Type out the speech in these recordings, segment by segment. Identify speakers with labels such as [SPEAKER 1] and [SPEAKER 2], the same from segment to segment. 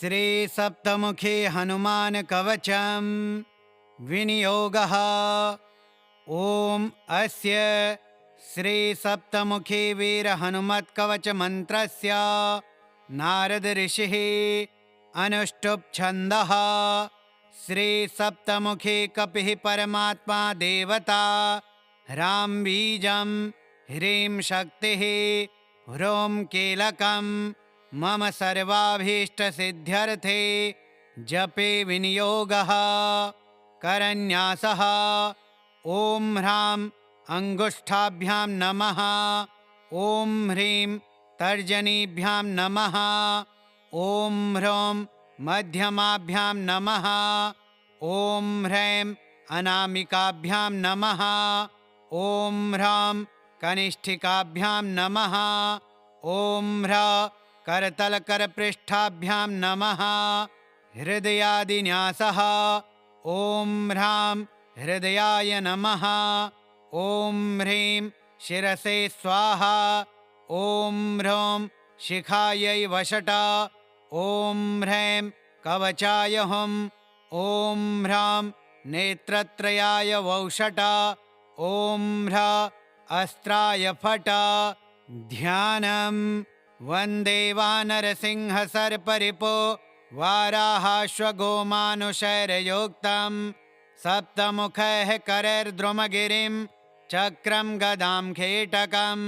[SPEAKER 1] श्री सप्तमुखी हनुमान कवचम विनियोगः। ओम अस्य श्री सप्तमुखी वीर हनुमत् कवच मंत्रस्य नारद ऋषिः अनुष्टुप् छन्दः। श्री सप्तमुखी कपिः परमात्मा देवता ह्रां बीजं ह्रीं शक्तिः ह्रौं कीलकं मम सर्वाभीष्ट सिद्ध्यर्थे जपे विनियोगः। करन्यासः ओम ह्रां अंगुष्ठाभ्यां नमः। ओम ह्रीं तर्जनीभ्यां नमः। ओम ह्रौं मध्यमाभ्यां नमः। ओम ह्रैं अनामिकाभ्यां नमः। ओम ह्रौं कनिष्ठिकाभ्यां नमः। ओम ह्र करतलकरपृष्ठाभ्यां नमः। हृदयादिन्यासः ओम ह्रां हृदयाय नमः। ओम ह्रीं शिरसे स्वाहा। ओम ह्रौं शिखायै वषट। ओम ह्रैं कवचाय हुम्। ओम ह्रां नेत्रत्रयाय वौषट। ओम ह्र अस्त्राय फट। ध्यानं वन्दे वानरसिंह सर्परिपो वाराहाश्वगोमानुशैर्योक्तं सप्तमुखैः करैर्द्रुमगिरिं चक्रं गदां खेटकं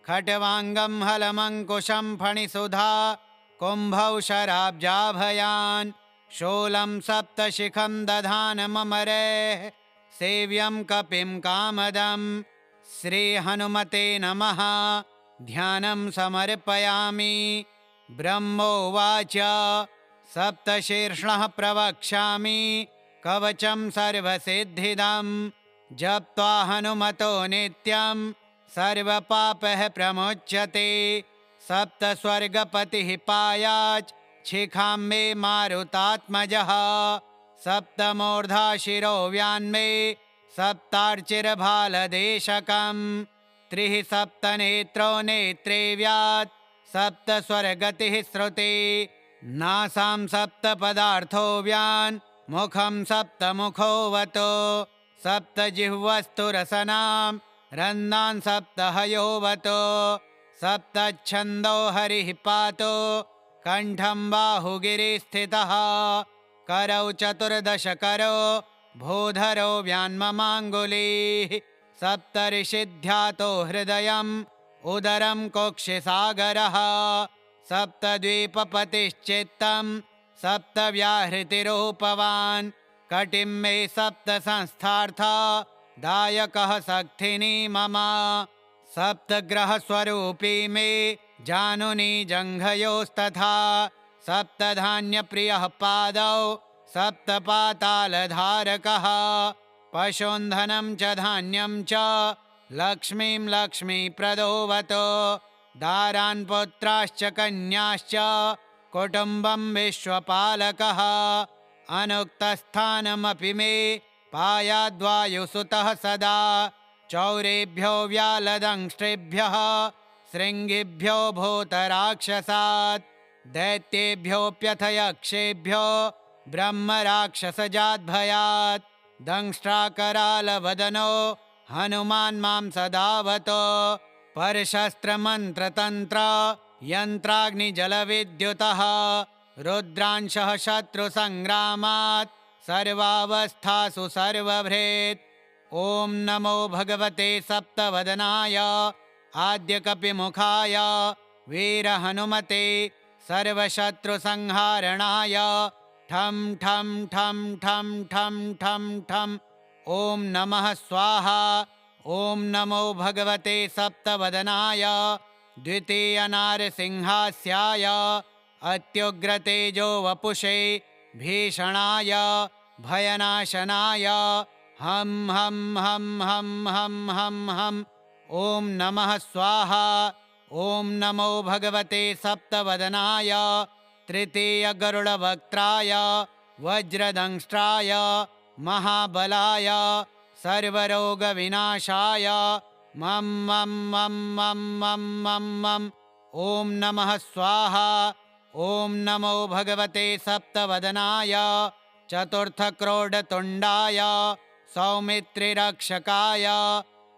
[SPEAKER 1] खट्वाङ्गं हलमङ्कुशं फणिसुधा कुम्भौ शराब्जाभयान् शूलं सप्तशिखं दधानममरैः सेव्यं कपिं कामदं। श्रीहनुमते नमः। ध्यानं समर्पयामि। ब्रह्मोवाच सप्तशीर्षः प्रवक्ष्यामि कवचं सर्वसिद्धिदं जप्त्वा हनुमतो नित्यं सर्वपापः प्रमुच्यते। सप्तस्वर्गपतिः पायाच् शिखां मे मारुतात्मजः सप्तमूर्धा शिरो व्यान्मे सप्तार्चिर्भालदेशकम् त्रिः सप्तनेत्रो नेत्रे व्यात् सप्तस्वरगतिः श्रुते नासां सप्तपदार्थो व्यान् मुखं सप्तमुखोऽवतो सप्तजिह्वस्तु रसनां रन्नान् सप्तहयोऽवतो सप्तच्छन्दो हरिः पातो कण्ठं बाहुगिरिस्थितः करौ चतुर्दशकरो भूधरो व्यान्ममाङ्गुलीः सप्तर्षिध्यातो हृदयम् उदरं कोक्षिसागरः सप्तद्वीपपतिश्चित्तं सप्तव्याहृतिरूपवान् कटिं मे सप्तसंस्थार्था दायकः सख्थिनी मम सप्तग्रहस्वरूपी मे जानुनी जङ्घयोस्तथा सप्तधान्यप्रियः पादौ सप्तपातालधारकः पशून्धनं च धान्यं च लक्ष्मीं लक्ष्मीप्रदोऽवतो दारान् पुत्राश्च कन्याश्च कुटुम्बं विश्वपालकः अनुक्तस्थानमपि मे पायाद्वायुसुतः सदा चौरेभ्यो व्यालदंष्ट्रेभ्यः शृङ्गिभ्यो भूतराक्षसात् दैत्येभ्योऽप्यथ यक्षेभ्यो ब्रह्मराक्षसजाद्भयात् दंष्ट्राकरालवदनो हनुमान् मां सदावतो परशस्त्रमन्त्रतन्त्र यन्त्राग्निजलविद्युतः रुद्रांशः शत्रुसङ्ग्रामात् सर्वावस्थासु सर्वभृत्। ॐ नमो भगवते सप्तवदनाय आद्यकपिमुखाय वीरहनुमते सर्वशत्रुसंहारणाय ठं ठं ठं ठं ठं ठं ठं। ॐ नमः स्वाहा। ॐ नमो भगवते सप्तवदनाय द्वितीयनारसिंहास्याय अत्युग्रतेजो वपुषे भीषणाय भयनाशनाय हं हं हं हं हं हं हं। ॐ नमः स्वाहा। ॐ नमो भगवते सप्तवदनाय तृतीयगरुडवक्त्राय वज्रदंष्ट्राय महाबलाय सर्वरोगविनाशाय मं मं मं मं मं मं मं। ॐ नमः स्वाहा। ॐ नमो भगवते सप्तवदनाय चतुर्थक्रोडतुण्डाय सौमित्रिरक्षकाय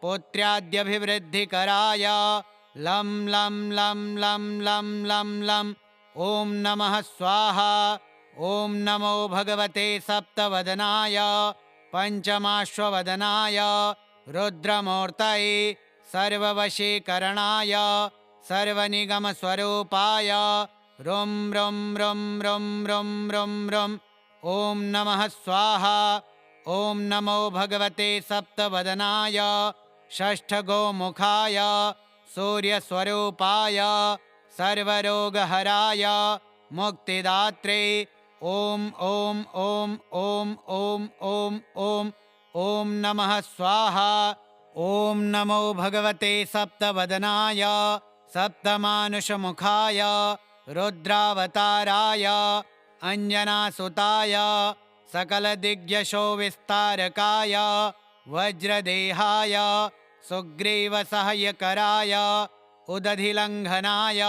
[SPEAKER 1] पुत्र्याद्यभिवृद्धिकराय लं लं लं लं लं लं लं ॐ नमः स्वाहा। ॐ नमो भगवते सप्तवदनाय पञ्चमाश्ववदनाय रुद्रमूर्तये सर्ववशीकरणाय सर्वनिगमस्वरूपाय रुं रुं रुं रुं रुं रुं रुं ॐ नमः स्वाहा। ॐ नमो भगवते सप्तवदनाय षष्ठगोमुखाय सूर्यस्वरूपाय सर्वरोगहराय मुक्तिदात्रे ॐ ॐ ॐ ॐ ॐ ॐ ॐ ॐ नमः स्वाहा। ॐ नमो भगवते सप्तवदनाय सप्तमानुषमुखाय रुद्रावताराय अञ्जनासुताय सकलदिग्यशो विस्तारकाय वज्रदेहाय सुग्रीवसहायकराय उदधिलङ्घनाय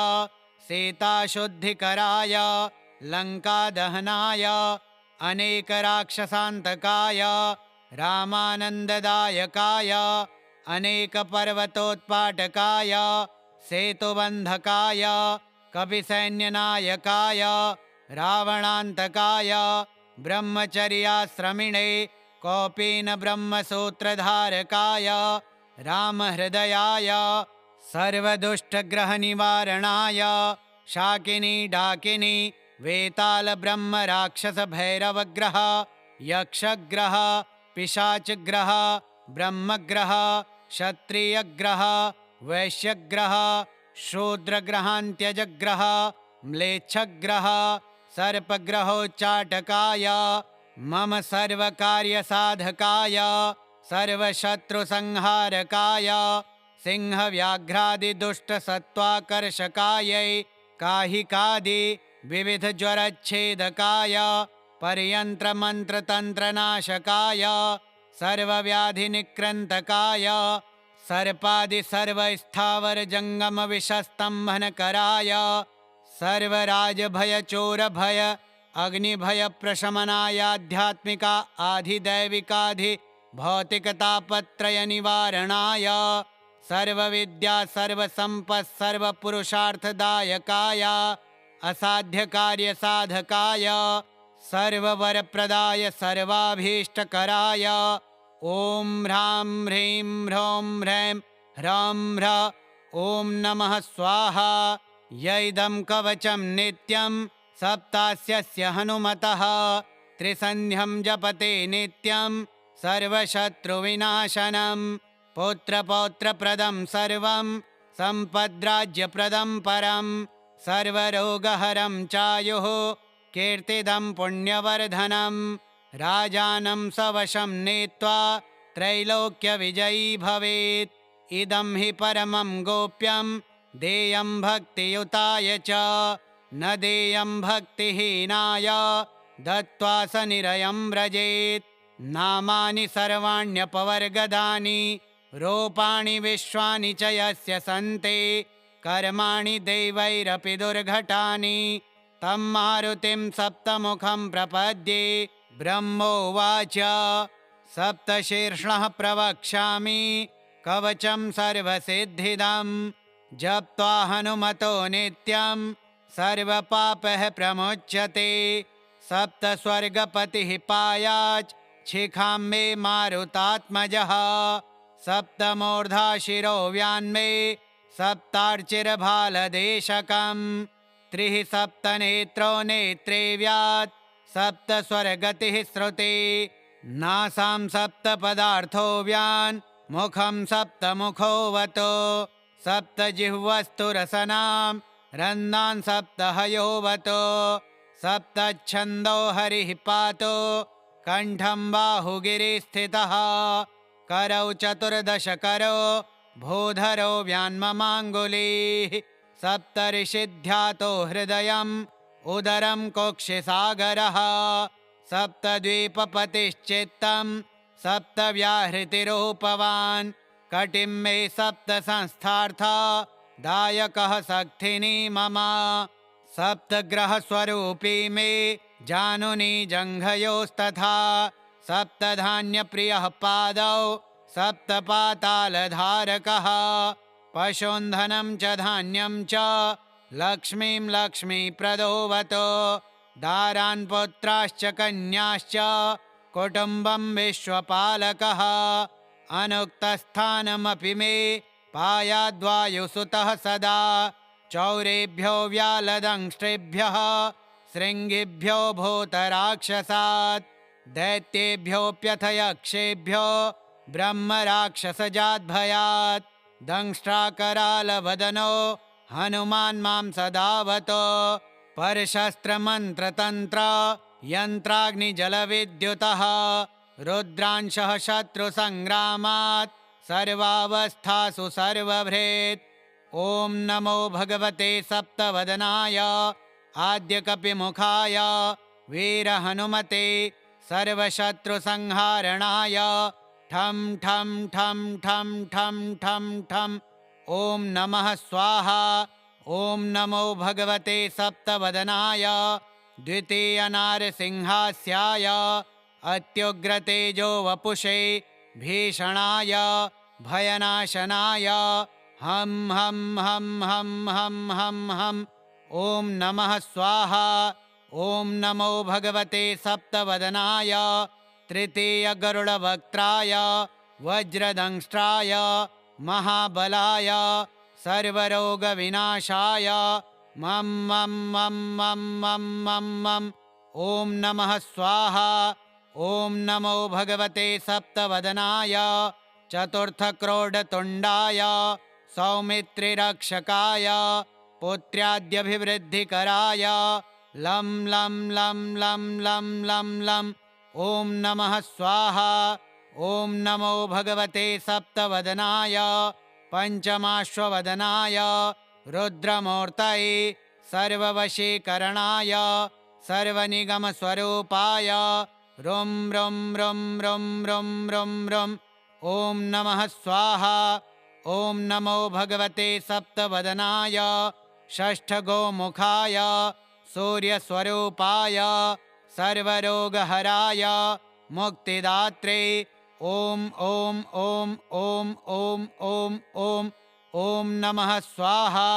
[SPEAKER 1] सीताशुद्धिकराय लङ्कादहनाय अनेकराक्षसान्तकाय रामानन्ददायकाय अनेकपर्वतोत्पाटकाय सेतुबन्धकाय कपिसैन्यनायकाय रावणान्तकाय ब्रह्मचर्याश्रमिणे कौपीनब्रह्मसूत्रधारकाय रामहृदयाय सर्वदुष्टग्रहनिवारणाय शाकिनी डाकिनी वेतालब्रह्मराक्षसभैरवग्रह यक्षग्रह पिशाचग्रह ब्रह्मग्रह क्षत्रियग्रह वैश्यग्रह शूद्रग्रहान्त्यजग्रह म्लेच्छग्रह सर्पग्रहोच्चाटकाय मम सर्वकार्यसाधकाय सर्वशत्रुसंहारकाय सिंहव्याघ्रादिदुष्टसत्त्वाकर्षकायै काहिकादि विविधज्वरच्छेदकाय पर्यन्त्रमन्त्रतन्त्रनाशकाय सर्वव्याधिनिक्रन्तकाय सर्पादिसर्वस्थावरजङ्गमविषस्तम्भनकराय सर्वराजभयचोरभय अग्निभयप्रशमनायाध्यात्मिका आधिदैविकाधिभौतिकतापत्रयनिवारणाय सर्वविद्या सर्वसम्पत् सर्वपुरुषार्थदायकाय असाध्यकार्यसाधकाय सर्ववरप्रदाय सर्वाभीष्टकराय ॐ ह्रां ह्रीं ह्रौं ह्रैं ह्रौं ह्र ॐ नमः स्वाहा। यैदं कवचं नित्यं सप्तास्यस्य हनुमतः त्रिसन्ध्यं जपते नित्यं सर्वशत्रुविनाशनं पुत्रपौत्रप्रदं सर्वं सम्पद्राज्यप्रदं परं सर्वरोगहरं चायुः कीर्तिदं पुण्यवर्धनं राजानं सवशं नीत्वा त्रैलोक्यविजयी भवेत्। इदं हि परमं गोप्यं देयं भक्तियुताय च न देयं भक्तिहीनाय दत्त्वा स निरयं व्रजेत्। नामानि सर्वाण्यपवर्गदानि रूपाणि विश्वानि च यस्य सन्ति कर्माणि दैवैरपि दुर्घटानि तं मारुतिं सप्तमुखं प्रपद्ये। ब्रह्मोवाच सप्तशीर्षः प्रवक्ष्यामि कवचं सर्वसिद्धिदं जप्त्वा हनुमतो नित्यं सर्वपापः प्रमुच्यते। सप्तस्वर्गपतिः पायाच् शिखां मे मारुतात्मजः सप्तमूर्धा शिरो व्यान्मे सप्तार्चिरभालदेशकं त्रिः सप्तनेत्रो नेत्रे व्यात् सप्तस्वरगतिः श्रुते नासां सप्तपदार्थो व्यान् मुखं सप्तमुखोऽवतो सप्तजिह्वस्तु रसनां रन्नान् सप्तहयोऽवतो सप्तच्छन्दो हरिः पातो कण्ठं बाहुगिरिस्थितः करौ चतुर्दशकरो भूधरो व्यान्ममाङ्गुलीः सप्तऋषिध्यातो हृदयम् उदरं कोक्षिसागरः सप्तद्वीपपतिश्चित्तं सप्तव्याहृतिरूपवान् कटिं मे सप्तसंस्थार्था दायकः शक्तिनी मम सप्तग्रहस्वरूपी मे जानुनी जङ्घयोस्तथा सप्तधान्यप्रियः पादौ सप्तपातालधारकः पशून्धनं च धान्यं च लक्ष्मीं लक्ष्मीप्रदोऽवतो दारान् पुत्राश्च कन्याश्च कुटुम्बं विश्वपालकः अनुक्तस्थानमपि मे पायाद्वायुसुतः सदा चौरेभ्यो व्यालदंष्ट्रेभ्यः शृङ्गिभ्यो भूतराक्षसात् दैत्येभ्योऽप्यथ यक्षेभ्यो ब्रह्मराक्षसजाद्भयात् दंष्ट्राकरालवदनो हनुमान् मां सदावतो परशस्त्रमन्त्रतन्त्र यन्त्राग्निजलविद्युतः रुद्रांशः शत्रुसङ्ग्रामात् सर्वावस्थासु सर्वभृत् ॐ नमो भगवते सप्तवदनाय आद्यकपिमुखाय वीरहनुमते सर्वशत्रुसंहारणाय ठं ठं ठं ठं ठं ठं ठं ॐ नमः स्वाहा ॐ नमो भगवते सप्तवदनाय द्वितीयनारसिंहास्याय अत्युग्रतेजो वपुषे भीषणाय भयनाशनाय हं हं हं हं हं हं हं ॐ नमः स्वाहा ॐ नमो भगवते सप्तवदनाय तृतीयगरुडवक्त्राय वज्रदंष्ट्राय महाबलाय सर्वरोगविनाशाय मं मं मं मं मं मं मं ॐ नमः स्वाहा ॐ नमो भगवते सप्तवदनाय चतुर्थक्रोडतुण्डाय सौमित्रिरक्षकाय पुत्र्याद्यभिवृद्धिकराय लं लं लं लं लं लं लं ॐ नमः स्वाहा ॐ नमो भगवते सप्तवदनाय पञ्चमाश्ववदनाय रुद्रमूर्तये सर्ववशीकरणाय सर्वनिगमस्वरूपाय रुं रुं रुं रुं रुं रुं रुं ॐ नमः स्वाहा ॐ नमो भगवते सप्तवदनाय षष्ठगोमुखाय सूर्यस्वरूपाय सर्वरोगहराय मुक्तिदात्रे ॐ ॐ ॐ ॐ ॐ ॐ ॐ ॐ नमः स्वाहा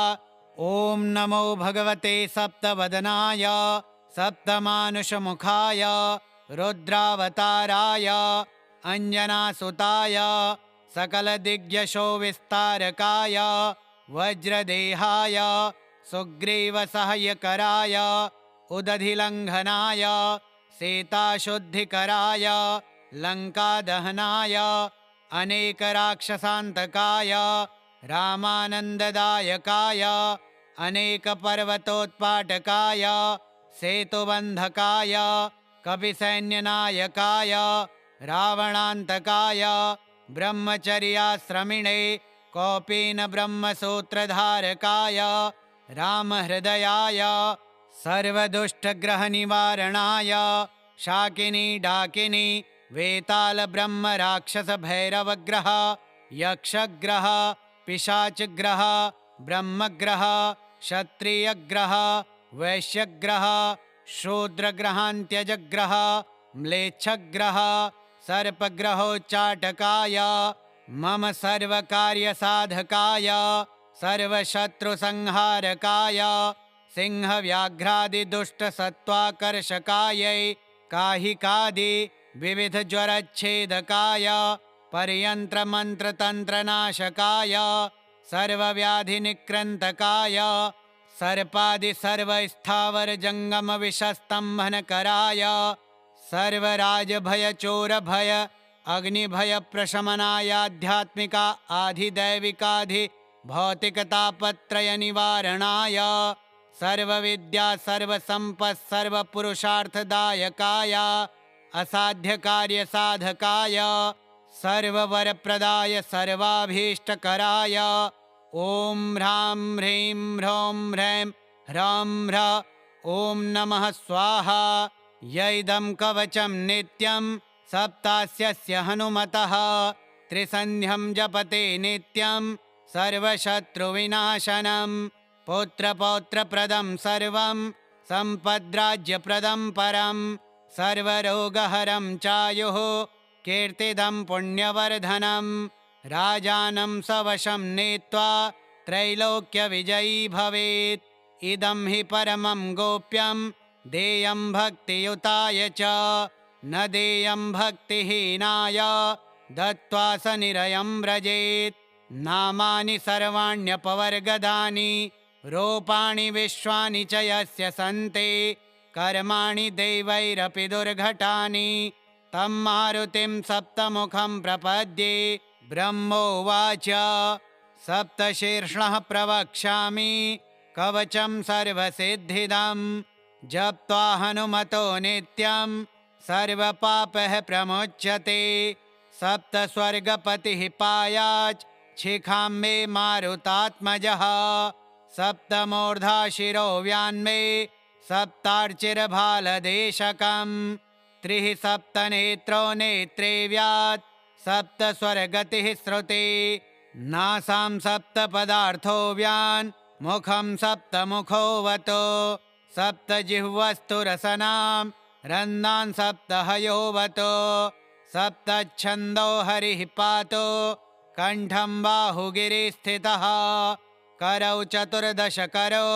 [SPEAKER 1] ॐ नमो भगवते सप्तवदनाय सप्तमानुषमुखाय रुद्रावताराय अंजनासुताय सकलदिग्यशो विस्तारकाय वज्रदेहाय सुग्रीवसहायकराय उदधिलङ्घनाय सीताशुद्धिकराय लङ्कादहनाय अनेकराक्षसान्तकाय रामानन्ददायकाय अनेकपर्वतोत्पाटकाय सेतुबन्धकाय कपिसैन्यनायकाय रावणान्तकाय ब्रह्मचर्याश्रमिणे कौपीनब्रह्मसूत्रधारकाय रामहृदयाय सर्वदुष्टग्रहनिवारणाय शाकिनी डाकिनी वेतालब्रह्मराक्षसभैरवग्रह यक्षग्रह पिशाचग्रह ब्रह्मग्रह क्षत्रियग्रह वैश्यग्रह शूद्रग्रहान्त्यजग्रह म्लेच्छग्रह सर्पग्रहोच्चाटकाय मम सर्वकार्यसाधकाय सर्वशत्रुसंहारकाय सिंहव्याघ्रादिदुष्टसत्त्वाकर्षकायै काहिकादि विविधज्वरच्छेदकाय पर्यन्त्रमन्त्रतन्त्रनाशकाय सर्वव्याधिनिक्रन्तकाय सर्पदिसर्वस्थावरजङ्गमविषस्तम्भनकराय सर्वराजभयचोरभय अग्निभयप्रशमनायाध्यात्मिका आधिदैविकाधिभौतिकतापत्रयनिवारणाय सर्वविद्या सर्वसम्पत् सर्वपुरुषार्थदायकाय असाध्यकार्यसाधकाय सर्ववरप्रदाय सर्वाभीष्टकराय ॐ ह्रां ह्रीं ह्रौं ह्रैं ह्रौं ह्र ॐ नमः स्वाहा यैदं कवचं नित्यं सप्तास्यस्य हनुमतः त्रिसन्ध्यं जपते नित्यं सर्वशत्रुविनाशनं पुत्रपौत्रप्रदं सर्वं सम्पद्राज्यप्रदं परं सर्वरोगहरं चायुः कीर्तिदं पुण्यवर्धनं राजानं सवशं नीत्वा त्रैलोक्यविजयी भवेत्। इदं हि परमं गोप्यं देयं भक्तियुताय च न देयं भक्तिहीनाय दत्त्वा स निरयं व्रजेत्। नामानि सर्वाण्यपवर्गदानि रूपाणि विश्वानि च यस्य सन्ति कर्माणि दैवैरपि दुर्घटानि तं मारुतिं सप्तमुखं प्रपद्ये। ब्रह्मोवाच सप्तशीर्षः प्रवक्ष्यामि कवचं सर्वसिद्धिदं जप्त्वा हनुमतो नित्यं सर्वपापः प्रमुच्यते। सप्तस्वर्गपतिः पायाच् शिखां मे मारुतात्मजः सप्तमूर्धा शिरो व्यान्मे सप्तार्चिर्भालदेशकं त्रिः सप्तनेत्रो नेत्रे व्यात् सप्तस्वरगतिः श्रुते नासां सप्तपदार्थो व्यान् मुखं सप्तमुखोऽवतो सप्तजिह्वस्तु रसनां रन्नान् सप्तहयोऽवतो सप्तच्छन्दो हरिः पातो कण्ठं बाहुगिरिस्थितः करौ चतुर्दशकरो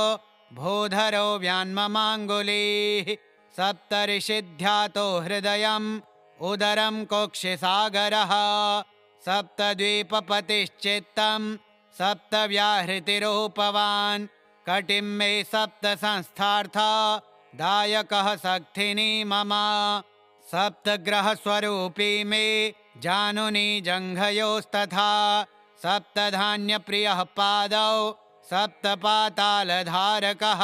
[SPEAKER 1] भूधरो व्यान्ममाङ्गुलीः सप्तर्षिध्यातो हृदयम् उदरं कोक्षिसागरः सप्तद्वीपपतिश्चित्तं सप्तव्याहृतिरूपवान् कटिं मे सप्तसंस्थार्था दायकः शक्तिनी मम सप्तग्रहस्वरूपी मे जानुनी जङ्घयोस्तथा सप्तधान्यप्रियः पादौ सप्तपातालधारकः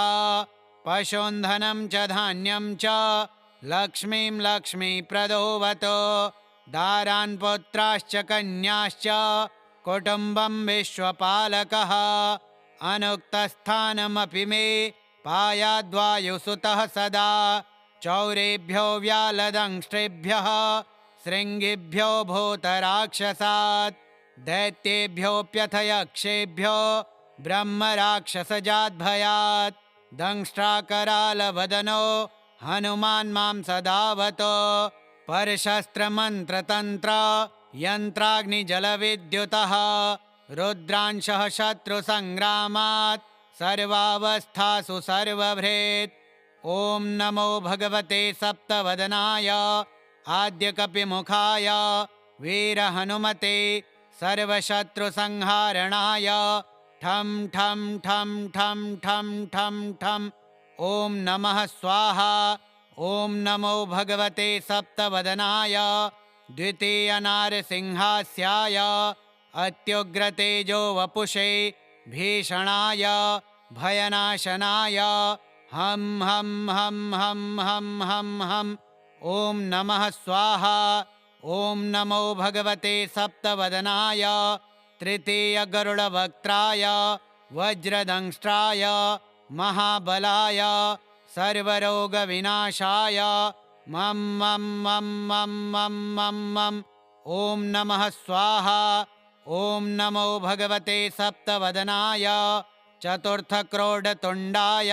[SPEAKER 1] पशून्धनं च धान्यं च लक्ष्मीं लक्ष्मीप्रदोऽवतो दारान् पुत्राश्च कन्याश्च कुटुम्बं विश्वपालकः अनुक्तस्थानमपि मे पायाद्वायुसुतः सदा चौरेभ्यो व्यालदंष्ट्रेभ्यः शृङ्गिभ्यो भूतराक्षसात् दैत्येभ्योऽप्यथ यक्षेभ्यो ब्रह्मराक्षसजाद्भयात् दंष्ट्राकरालवदनो हनुमान् मां सदावतो परशस्त्रमन्त्रतन्त्र यन्त्राग्निजलविद्युतः रुद्रांशः शत्रुसङ्ग्रामात् सर्वावस्थासु सर्वभृत्। ॐ नमो भगवते सप्तवदनाय आद्यकपिमुखाय वीरहनुमते सर्वशत्रुसंहारणाय ठं ठं ठं ठं ठं ठं ठं। ॐ नमः स्वाहा। ॐ नमो भगवते सप्तवदनाय द्वितीयनारसिंहास्याय अत्युग्रतेजो वपुषे भीषणाय भयनाशनाय हं हं हं हं हं हं हं। ॐ नमः स्वाहा। ॐ नमो भगवते सप्तवदनाय तृतीयगरुडवक्त्राय वज्रदंष्ट्राय महाबलाय सर्वरोगविनाशाय मं मं मं मं मं मं मं। ॐ नमः स्वाहा। ॐ नमो भगवते सप्तवदनाय चतुर्थक्रोडतुण्डाय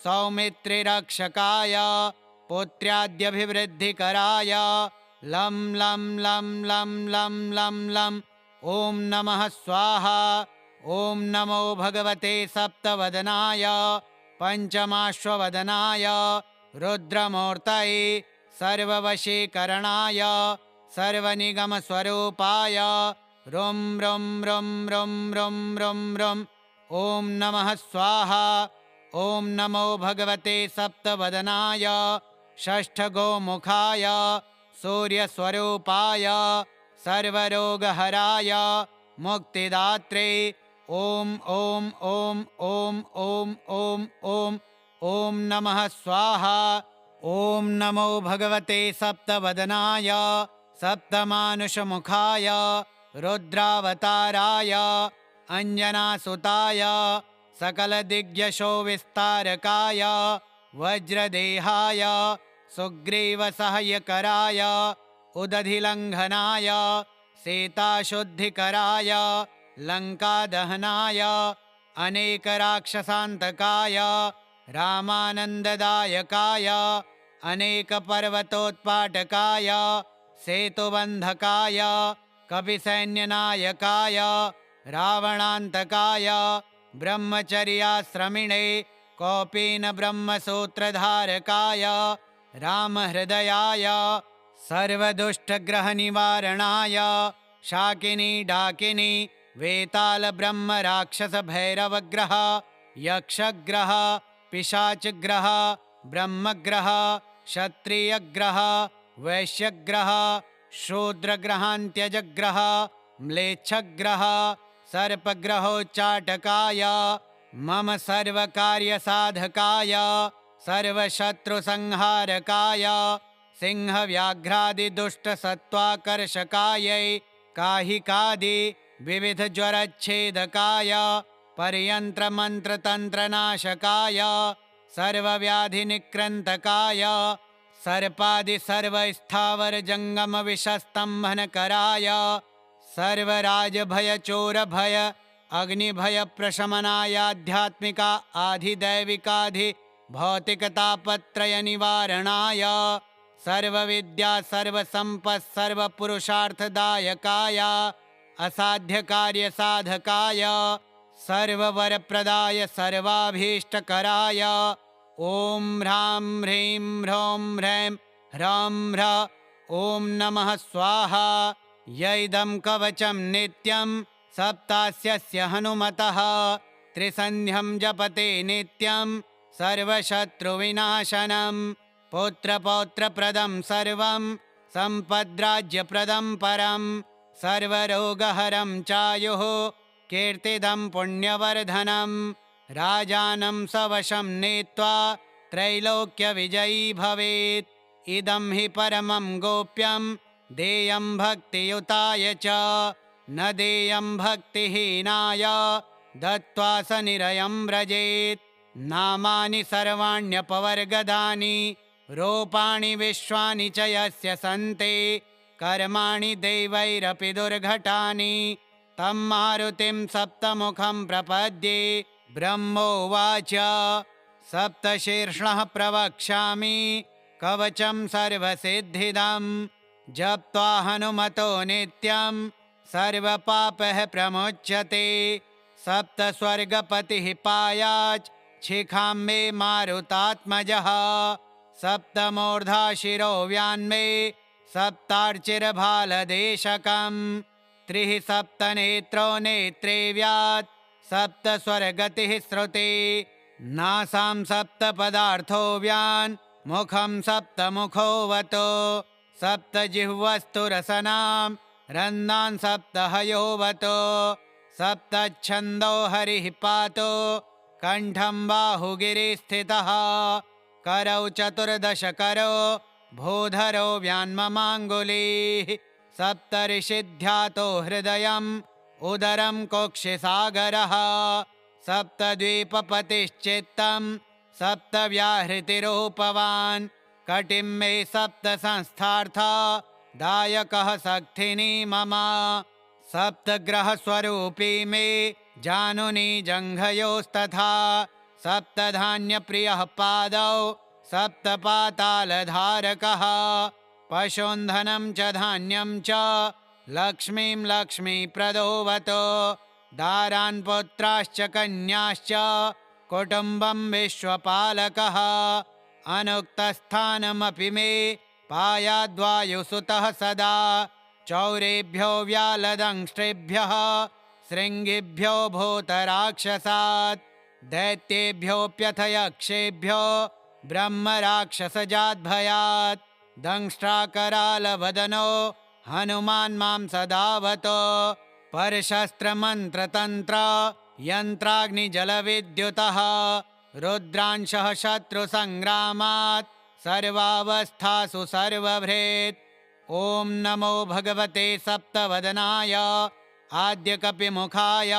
[SPEAKER 1] सौमित्रिरक्षकाय पुत्र्याद्यभिवृद्धिकराय लं लं लं लं लं लं लं। ॐ नमः स्वाहा। ॐ नमो भगवते सप्तवदनाय पञ्चमाश्ववदनाय रुद्रमूर्तये सर्ववशीकरणाय सर्वनिगमस्वरूपाय रुं रुं रुं रुं रुं रुं रुं। ॐ नमः स्वाहा। ॐ नमो भगवते सप्तवदनाय षष्ठगोमुखाय सूर्यस्वरूपाय सर्वरोगहराय मुक्तिदात्रे ॐ ॐ ॐ ॐ ॐ ॐ ॐ। ॐ नमः स्वाहा। ॐ नमो भगवते सप्तवदनाय सप्तमानुषमुखाय रुद्रावताराय अञ्जनासुताय सकलदिग्यशो विस्तारकाय वज्रदेहाय सुग्रीवसहायकराय उदधिलङ्घनाय सीताशुद्धिकराय लङ्कादहनाय अनेकराक्षसान्तकाय रामानन्ददायकाय अनेकपर्वतोत्पाटकाय सेतुबन्धकाय कपिसैन्यनायकाय रावणान्तकाय ब्रह्मचर्याश्रमिणे कौपीनब्रह्मसूत्रधारकाय रामहृदयाय सर्वदुष्टग्रहनिवारणाय शाकिनी डाकिनी वेतालब्रह्मराक्षसभैरवग्रह यक्षग्रह पिशाचग्रह ब्रह्मग्रह क्षत्रियग्रह वैश्यग्रह शूद्रग्रहान्त्यजग्रह म्लेच्छग्रह सर्पग्रहोच्चाटकाय मम सर्वकार्यसाधकाय सर्वशत्रुसंहारकाय सिंहव्याघ्रादिदुष्टसत्त्वाकर्षकायै काहिकादि विविधज्वरच्छेदकाय पर्यन्त्रमन्त्रतन्त्रनाशकाय सर्वव्याधिनिक्रन्तकाय सर्पदिसर्वस्थावरजङ्गमविषस्तम्भनकराय सर्वराजभयचोरभय अग्निभयप्रशमनायाध्यात्मिका आधिदैविकाधिभौतिकतापत्रयनिवारणाय सर्वविद्या सर्वसम्पत् सर्वपुरुषार्थदायकाय असाध्यकार्यसाधकाय सर्ववरप्रदाय सर्वाभीष्टकराय ॐ ह्रां ह्रीं ह्रौं ह्रैं ह्रौं ह्र ॐ नमः स्वाहा यैदं कवचं नित्यं सप्तास्यस्य हनुमतः त्रिसन्ध्यं जपते नित्यं सर्वशत्रुविनाशनं पुत्रपौत्रप्रदं सर्वं सम्पद्राज्यप्रदं परं सर्वरोगहरं चायुः कीर्तिदं पुण्यवर्धनं राजानं सवशं नीत्वा त्रैलोक्यविजयी भवेत् इदं हि परमं गोप्यं देयं भक्तियुताय च न देयं भक्तिहीनाय दत्त्वा स निरयं व्रजेत् नामानि सर्वाण्यपवर्गदानि रूपाणि विश्वानि च यस्य सन्ति कर्माणि दैवैरपि दुर्घटानि तं मारुतिं सप्तमुखं प्रपद्ये ब्रह्मोवाच सप्तशीर्षः प्रवक्ष्यामि कवचं सर्वसिद्धिदं जप्त्वा हनुमतो नित्यं सर्वपापः प्रमुच्यते सप्तस्वर्गपतिः पायाच् शिखां मे मारुतात्मजः सप्तमूर्धाशिरो व्यान्मे सप्तार्चिरभालदेशकं त्रिः सप्तनेत्रो नेत्रे व्यात् सप्तस्वरगतिः श्रुते नासां सप्तपदार्थो व्यान् मुखं सप्तमुखोऽवतो सप्तजिह्वस्तु रसनां रन्नान् सप्तहयोऽवतो सप्तच्छन्दो हरिः पातो कण्ठं बाहुगिरिस्थितः करौ चतुर्दशकरो भूधरो व्यान्ममाङ्गुलीः सप्तऋषिध्यातो हृदयम् उदरं कोक्षिसागरः सप्तद्वीपपतिश्चित्तं सप्तव्याहृतिरूपवान् कटिं मे सप्तसंस्थार्था दायकः शक्तिनी मम सप्तग्रहस्वरूपी मे जानुनी जङ्घयोस्तथा सप्तधान्यप्रियः पादौ सप्तपातालधारकः पशून्धनं च धान्यं च लक्ष्मीं लक्ष्मीप्रदोऽवतो दारान् पुत्राश्च कन्याश्च कुटुम्बं विश्वपालकः अनुक्तस्थानमपि मे पायाद्वायुसुतः सदा चौरेभ्यो व्यालदंष्ट्रेभ्यः शृङ्गिभ्यो भूतराक्षसात् दैत्येभ्योऽप्यथ यक्षेभ्यो ब्रह्मराक्षसजाद्भयात् दंष्ट्राकरालवदनो हनुमान् मां सदावतो परशस्त्रमन्त्रतन्त्र यन्त्राग्निजलविद्युतः रुद्रांशः शत्रुसङ्ग्रामात् सर्वावस्थासु सर्वभृत् ॐ नमो भगवते सप्तवदनाय आद्यकपिमुखाय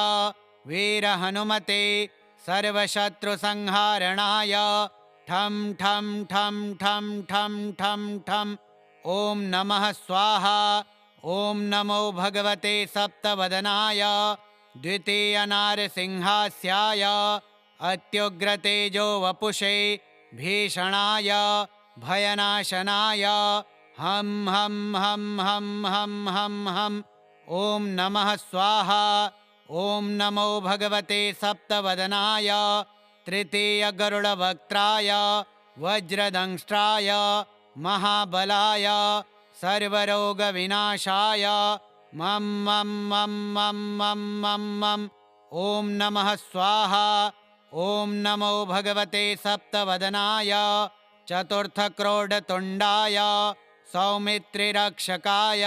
[SPEAKER 1] वीरहनुमते सर्वशत्रुसंहारणाय ठं ठं ठं ठं ठं ठं ठं ॐ नमः स्वाहा ॐ नमो भगवते सप्तवदनाय द्वितीयनारसिंहास्याय अत्युग्रतेजो वपुषे भीषणाय भयनाशनाय हं हं हं हं हं हं हं ॐ नमः स्वाहा। ॐ नमो भगवते सप्तवदनाय तृतीयगरुडवक्त्राय वज्रदंष्ट्राय महाबलाय सर्वरोगविनाशाय मं मं मं मं मं मं मं ॐ नमः स्वाहा। ॐ नमो भगवते सप्तवदनाय चतुर्थक्रोडतुण्डाय सौमित्रिरक्षकाय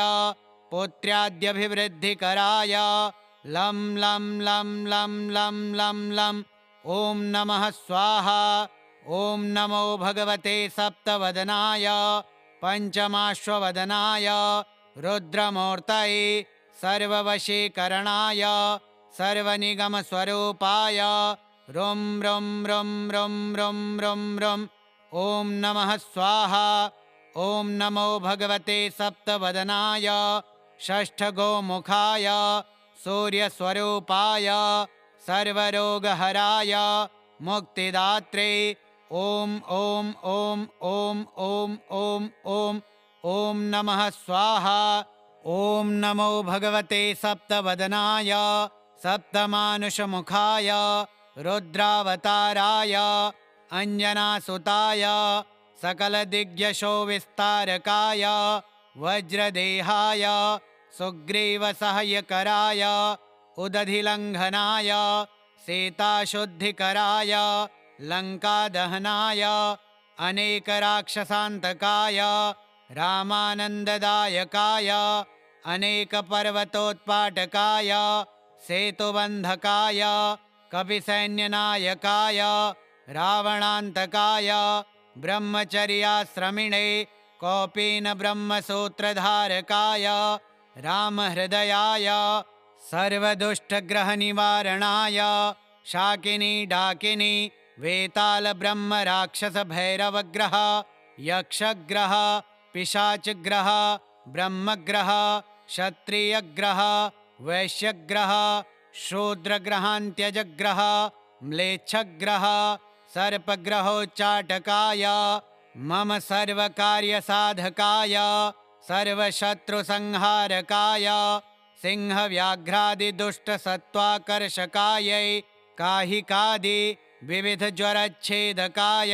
[SPEAKER 1] पुत्र्याद्यभिवृद्धिकराय लं लं लं लं लं लं लं ॐ नमः स्वाहा। ॐ नमो भगवते सप्तवदनाय पञ्चमाश्ववदनाय रुद्रमूर्तये सर्ववशीकरणाय सर्वनिगमस्वरूपाय रुं रुं रुं रुं रुं रुं रुं ॐ नमः स्वाहा। ॐ नमो भगवते सप्तवदनाय षष्ठगोमुखाय सूर्यस्वरूपाय सर्वरोगहराय मुक्तिदात्रे ॐ ॐ ॐ ॐ ॐ ॐ ॐ ॐ नमः स्वाहा। ॐ नमो भगवते सप्तवदनाय सप्तमानुषमुखाय रुद्रावताराय अञ्जनासुताय सकलदिग्यशो विस्तारकाय वज्रदेहाय सुग्रीवसहायकराय उदधिलङ्घनाय सीताशुद्धिकराय लङ्कादहनाय अनेकराक्षसान्तकाय रामानन्ददायकाय अनेकपर्वतोत्पाटकाय सेतुबन्धकाय कपिसैन्यनायकाय रावणान्तकाय ब्रह्मचर्याश्रमिणे कौपीनब्रह्मसूत्रधारकाय रामहृदयाय सर्वदुष्टग्रहनिवारणाय शाकिनी डाकिनी वेतालब्रह्मराक्षसभैरवग्रह यक्षग्रह पिशाचग्रह ब्रह्मग्रह क्षत्रियग्रह वैश्यग्रह शूद्रग्रहान्त्यजग्रह म्लेच्छग्रह सर्पग्रहोच्चाटकाय मम सर्वकार्यसाधकाय सर्वशत्रुसंहारकाय सिंहव्याघ्रादिदुष्टसत्त्वाकर्षकायै काहिकादि विविधज्वरच्छेदकाय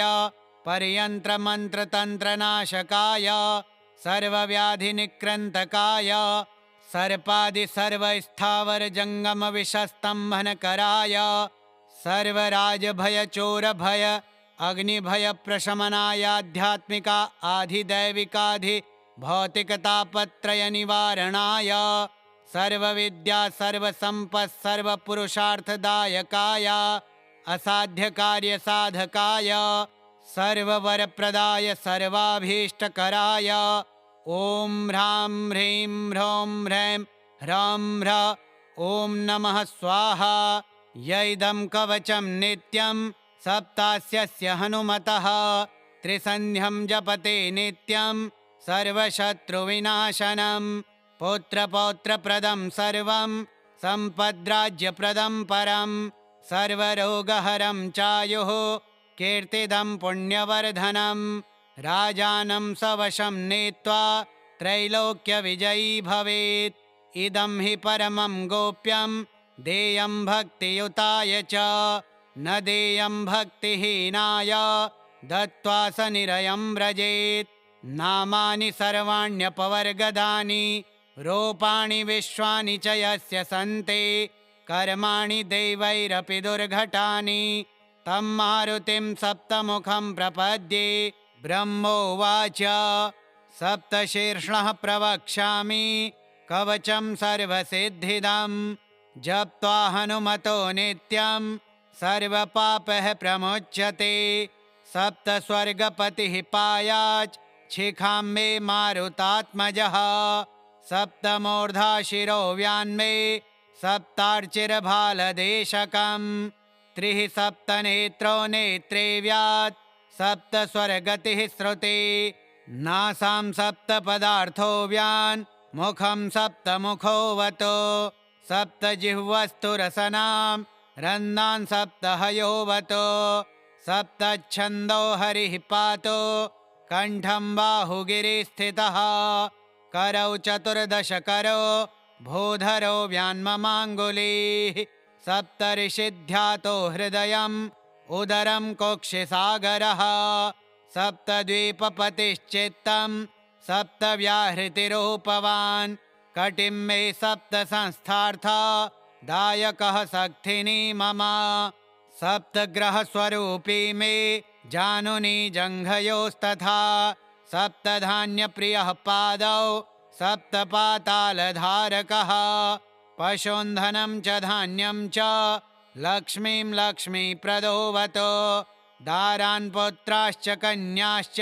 [SPEAKER 1] पर्यन्त्रमन्त्रतन्त्रनाशकाय सर्वव्याधिनिक्रन्तकाय सर्पादिसर्वस्थावरजङ्गमविषस्तम्भनकराय सर्वराजभयचोरभय अग्निभयप्रशमनायाध्यात्मिका आधिदैविकाधिभौतिकतापत्रयनिवारणाय सर्वविद्या सर्वसम्पत् सर्वपुरुषार्थदायकाय असाध्यकार्यसाधकाय सर्ववरप्रदाय सर्वाभीष्टकराय ॐ ह्रां ह्रीं ह्रौं ह्रैं ह्रौं ह्र ॐ नमः स्वाहा। यैदं कवचं नित्यं सप्तास्यस्य हनुमतः त्रिसन्ध्यं जपते नित्यं सर्वशत्रुविनाशनं पुत्रपौत्रप्रदं सर्वं सम्पद्राज्यप्रदं परं सर्वरोगहरं चायुः कीर्तिदं पुण्यवर्धनं राजानं सवशं नीत्वा त्रैलोक्यविजयी भवेत्। इदं हि परमं गोप्यं देयं भक्तियुताय च न देयं भक्तिहीनाय दत्त्वा स निरयं व्रजेत्। नामानि सर्वाण्यपवर्गदानि रूपाणि विश्वानि च यस्य सन्ति कर्माणि दैवैरपि दुर्घटानि तं मारुतिं सप्तमुखं प्रपद्ये। ब्रह्मोवाच सप्तशीर्षणः प्रवक्ष्यामि कवचं सर्वसिद्धिदं जप्त्वा हनुमतो नित्यं सर्वपापः प्रमुच्यते। सप्तस्वर्गपतिः पायाच् शिखां मे मारुतात्मजः सप्तमूर्धा शिरो व्यान्मे सप्तार्चिरभालदेशकं त्रिः सप्तनेत्रो नेत्रे व्यात् सप्तस्वरगतिः श्रुते नासां सप्तपदार्थो व्यान् मुखं सप्तमुखोऽवतो सप्तजिह्वस्तु रसनां रन्दान् सप्तहयोवतो सप्तच्छन्दो हरिः पातो कण्ठं बाहुगिरिस्थितः करौ चतुर्दशकरो भूधरो व्यान्ममाङ्गुलीः सप्तर्षिध्यातो हृदयम् उदरं कोक्षिसागरः सप्तद्वीपपतिश्चित्तं सप्तव्याहृतिरूपवान् कटिं मे सप्त संस्थार्था दायकः सख्थिनी मम सप्तग्रहस्वरूपी मे जानुनी जङ्घयोस्तथा सप्तधान्यप्रियः पादौ सप्तपातालधारकः पशून्धनं च धान्यं च लक्ष्मीं लक्ष्मीप्रदोवतो दारान् पुत्राश्च कन्याश्च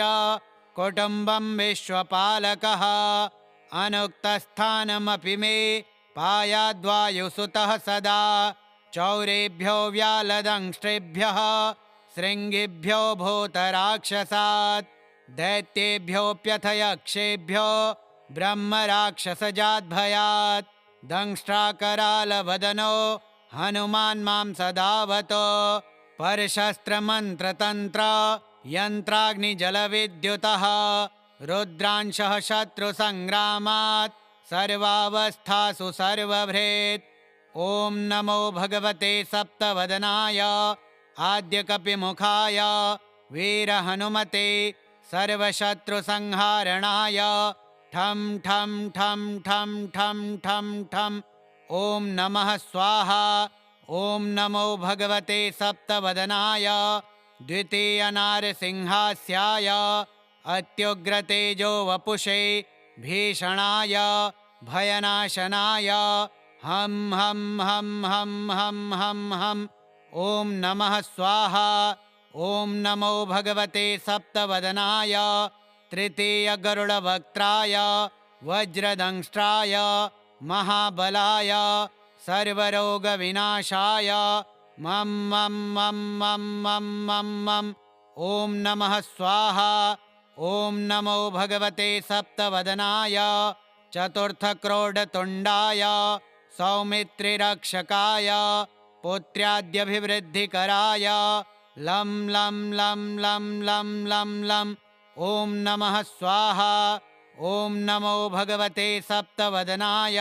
[SPEAKER 1] कुटुम्बं विश्वपालकः अनुक्तस्थानमपि मे पायाद्वायुसुतः सदा चौरेभ्यो व्यालदंष्ट्रेभ्यः शृङ्गिभ्यो भूतराक्षसात् दैत्येभ्योऽप्यथ यक्षेभ्यो ब्रह्मराक्षसजाद्भयात् दंष्ट्राकरालवदनो हनुमान् मां सदावतो परशस्त्रमन्त्रतन्त्र यन्त्राग्निजलविद्युतः रुद्रांशः शत्रुसङ्ग्रामात् सर्वावस्थासु सर्वभृत् ॐ नमो भगवते सप्तवदनाय आद्यकपिमुखाय वीरहनुमते सर्वशत्रुसंहारणाय ठं ठं ठं ठं ठं ठं ठं ॐ नमः स्वाहा ॐ नमो भगवते सप्तवदनाय द्वितीयनारसिंहास्याय अत्युग्रतेजो वपुषे भीषणाय भयनाशनाय हं हं हं हं हं हं हं ॐ नमः स्वाहा ॐ नमो भगवते सप्तवदनाय तृतीयगरुडवक्त्राय वज्रदंष्ट्राय महाबलाय सर्वरोगविनाशाय मं मं मं मं मं मं मं ॐ नमः स्वाहा ॐ नमो भगवते सप्तवदनाय चतुर्थक्रोडतुण्डाय सौमित्रिरक्षकाय पुत्र्याद्यभिवृद्धिकराय लं लं लं लं लं लं लं ॐ नमः स्वाहा ॐ नमो भगवते सप्तवदनाय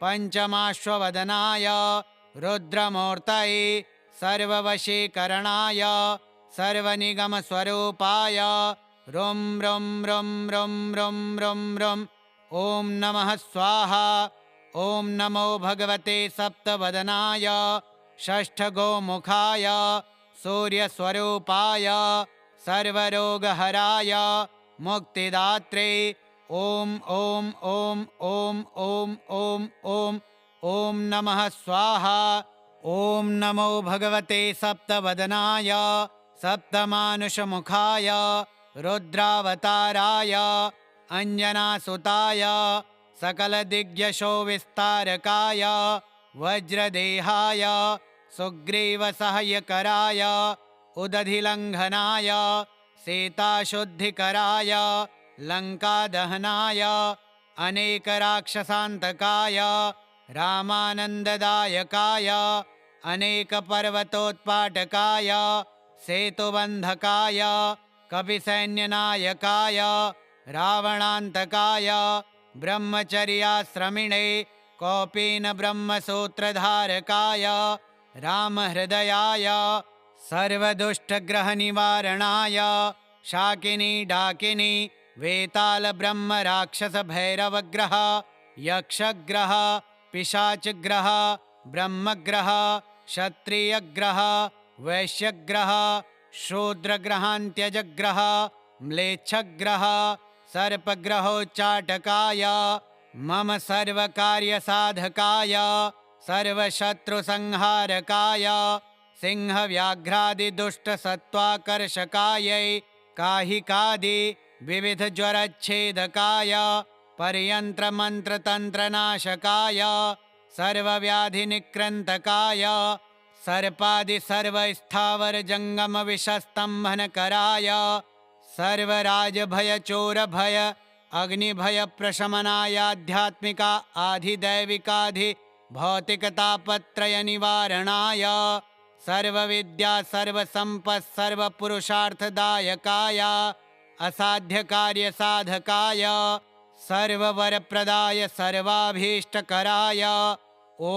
[SPEAKER 1] पञ्चमाश्ववदनाय रुद्रमूर्तये सर्ववशीकरणाय सर्वनिगमस्वरूपाय रुं रुं रुं रुं रुं रुं रुं ॐ नमः स्वाहा ॐ नमो भगवते सप्तवदनाय षष्ठगोमुखाय सूर्यस्वरूपाय सर्वरोगहराय मुक्तिदात्रे ॐ ॐ ॐ ॐ ॐ ॐ ॐ ॐ नमः स्वाहा ॐ नमो भगवते सप्तवदनाय सप्तमानुषमुखाय रुद्रावताराय अञ्जनासुताय सकलदिग्यशो विस्तारकाय वज्रदेहाय सुग्रीवसहायकराय उदधिलङ्घनाय सीताशुद्धिकराय लङ्कादहनाय अनेकराक्षसान्तकाय रामानन्ददायकाय अनेकपर्वतोत्पाटकाय सेतुबन्धकाय कपिसैन्यनायकाय रावणान्तकाय ब्रह्मचर्याश्रमिणे कौपीनब्रह्मसूत्रधारकाय रामहृदयाय सर्वदुष्टग्रहनिवारणाय शाकिनी डाकिनी वेतालब्रह्मराक्षसभैरवग्रह यक्षग्रह पिशाचग्रह ब्रह्मग्रह क्षत्रियग्रह वैश्यग्रह शूद्रग्रहान्त्यजग्रह म्लेच्छग्रह सर्पग्रहोच्चाटकाय मम सर्वकार्यसाधकाय सर्वशत्रुसंहारकाय सिंहव्याघ्रादिदुष्टसत्त्वाकर्षकायै काहिकादि विविधज्वरच्छेदकाय पर्यन्त्रमन्त्रतन्त्रनाशकाय सर्वव्याधिनिक्रन्तकाय सर्पादिसर्वस्थावरजङ्गमविषस्तम्भनकराय सर्वराजभयचोरभय अग्निभयप्रशमनायाध्यात्मिका आधिदैविकाधि भौतिकतापत्रयनिवारणाय सर्वविद्या सर्वसम्पत् सर्वपुरुषार्थदायकाय असाध्यकार्यसाधकाय सर्ववरप्रदाय सर्वाभीष्टकराय ॐ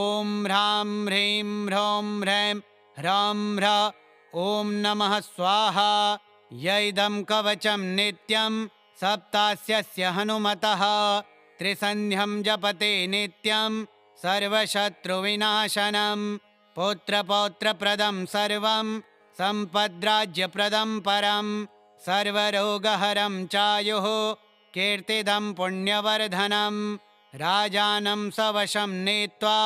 [SPEAKER 1] ह्रां ह्रीं ह्रौं ह्रैं ह्रौं ह्रः ॐ नमः स्वाहा। य इदं कवचं नित्यं सप्तास्यस्य हनुमतः त्रिसन्ध्यं जपते नित्यं सर्वशत्रुविनाशनं पुत्रपौत्रप्रदं सर्वं सम्पद्राज्यप्रदं परं सर्वरोगहरं चायुः कीर्तिदं पुण्यवर्धनं राजानं सवशं नीत्वा